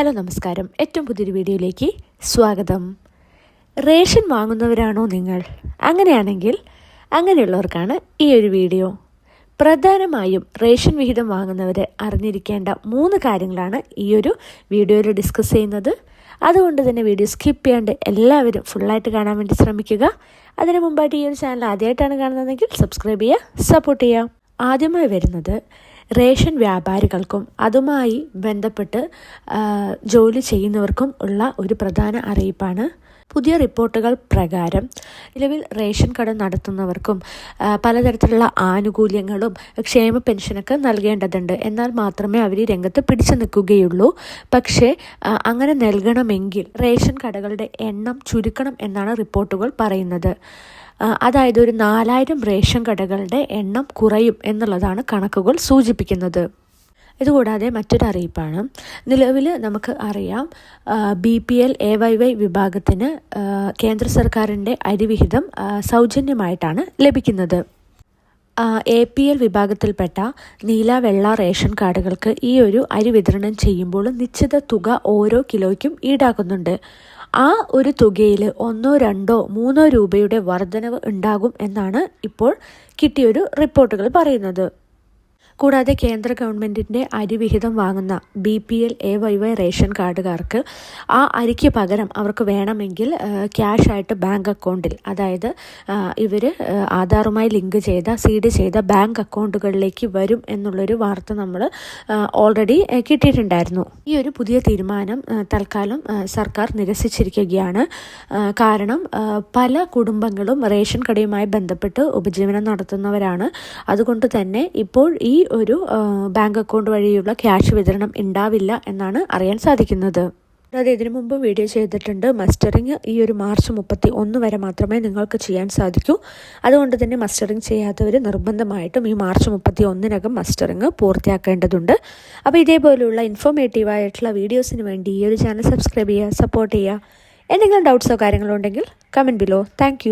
Hello നമസ്കാരം. ഏറ്റവും പുതിയൊരു വീഡിയോയിലേക്ക് സ്വാഗതം. റേഷൻ വാങ്ങുന്നവരാണോ നിങ്ങൾ? അങ്ങനെയാണെങ്കിൽ അങ്ങനെയുള്ളവർക്കാണ് ഈ ഒരു വീഡിയോ. പ്രധാനമായും റേഷൻ വിഹിതം വാങ്ങുന്നവർ അറിഞ്ഞിരിക്കേണ്ട 3 കാര്യങ്ങളാണ് ഈ ഒരു വീഡിയോയിൽ ഡിസ്കസ് ചെയ്യുന്നത്. അതുകൊണ്ട് തന്നെ വീഡിയോ സ്കിപ്പ് ചെയ്യാണ്ട് എല്ലാവരും ഫുള്ളായിട്ട് കാണാൻ വേണ്ടി ശ്രമിക്കുക. അതിന് മുമ്പായിട്ട് ഈ ഒരു ചാനൽ ആദ്യമായിട്ടാണ് കാണുന്നതെങ്കിൽ സബ്സ്ക്രൈബ് ചെയ്യുക, സപ്പോർട്ട് ചെയ്യുക. ആദ്യമായി വരുന്നത് റേഷൻ വ്യാപാരികൾക്കും അതുമായി ബന്ധപ്പെട്ട് ജോലി ചെയ്യുന്നവർക്കും ഉള്ള ഒരു പ്രധാന അറിയിപ്പാണ്. പുതിയ റിപ്പോർട്ടുകൾ പ്രകാരം നിലവിൽ റേഷൻ കട നടത്തുന്നവർക്കും പലതരത്തിലുള്ള ആനുകൂല്യങ്ങളും ക്ഷേമ പെൻഷനൊക്കെ നൽകേണ്ടതുണ്ട്. എന്നാൽ മാത്രമേ അവർ രംഗത്ത് പിടിച്ചു നിൽക്കുകയുള്ളൂ. പക്ഷേ അങ്ങനെ നൽകണമെങ്കിൽ റേഷൻ കടകളുടെ എണ്ണം ചുരുക്കണം എന്നാണ് റിപ്പോർട്ടുകൾ പറയുന്നത്. അതായത് ഒരു 4000 റേഷൻ കടകളുടെ എണ്ണം കുറയും എന്നുള്ളതാണ് കണക്കുകൾ സൂചിപ്പിക്കുന്നത്. ഇതുകൂടാതെ മറ്റൊരു അറിയിപ്പാണ്. നിലവിൽ നമുക്ക് അറിയാം BPL AYY വിഭാഗത്തിന് കേന്ദ്ര സർക്കാരിൻ്റെ അരിവിഹിതം സൗജന്യമായിട്ടാണ് ലഭിക്കുന്നത്. APL വിഭാഗത്തിൽപ്പെട്ട നീല വെള്ള റേഷൻ കാർഡുകൾക്ക് ഈ ഒരു അരി വിതരണം ചെയ്യുമ്പോൾ നിശ്ചിത തുക ഓരോ കിലോയ്ക്കും ഈടാക്കുന്നുണ്ട്. ആ ഒരു തുകയിൽ 1, 2, 3 രൂപയുടെ വർധനവ് ഉണ്ടാകും എന്നാണ് ഇപ്പോൾ കിട്ടിയൊരു റിപ്പോർട്ടുകൾ പറയുന്നത്. കൂടാതെ കേന്ദ്ര ഗവൺമെൻറ്റിൻ്റെ അരിവിഹിതം വാങ്ങുന്ന BPL AYY റേഷൻ കാർഡുകാർക്ക് ആ അരിക്ക് പകരം അവർക്ക് വേണമെങ്കിൽ ക്യാഷായിട്ട് ബാങ്ക് അക്കൗണ്ടിൽ, അതായത് ഇവർ ആധാറുമായി ലിങ്ക് ചെയ്ത സീഡ് ചെയ്ത ബാങ്ക് അക്കൗണ്ടുകളിലേക്ക് വരും എന്നുള്ളൊരു വാർത്ത നമ്മൾ ഓൾറെഡി കിട്ടിയിട്ടുണ്ടായിരുന്നു. ഈ ഒരു പുതിയ തീരുമാനം തൽക്കാലം സർക്കാർ നിരസിച്ചിരിക്കുകയാണ്. കാരണം പല കുടുംബങ്ങളും റേഷൻ കടയുമായി ബന്ധപ്പെട്ട് ഉപജീവനം നടത്തുന്നവരാണ്. അതുകൊണ്ട് തന്നെ ഇപ്പോൾ ഈ ഒരു ബാങ്ക് അക്കൗണ്ട് വഴിയുള്ള ക്യാഷ് വിതരണം ഉണ്ടാവില്ല എന്നാണ് അറിയാൻ സാധിക്കുന്നത്. അതായത് ഇതിനു മുമ്പ് വീഡിയോ ചെയ്തിട്ടുണ്ട്. മസ്റ്ററിങ് ഈ ഒരു മാർച്ച് 31 വരെ മാത്രമേ നിങ്ങൾക്ക് ചെയ്യാൻ സാധിക്കൂ. അതുകൊണ്ട് തന്നെ മസ്റ്ററിങ് ചെയ്യാത്തവർ നിർബന്ധമായിട്ടും ഈ മാർച്ച് 31 മസ്റ്ററിങ് പൂർത്തിയാക്കേണ്ടതുണ്ട്. അപ്പോൾ ഇതേപോലെയുള്ള ഇൻഫോർമേറ്റീവായിട്ടുള്ള വീഡിയോസിന് വേണ്ടി ഈ ഒരു ചാനൽ സബ്സ്ക്രൈബ് ചെയ്യുക, സപ്പോർട്ട് ചെയ്യുക. എന്തെങ്കിലും ഡൗട്ട്സോ കാര്യങ്ങളോ ഉണ്ടെങ്കിൽ കമൻറ്റ് ബിലോ. താങ്ക്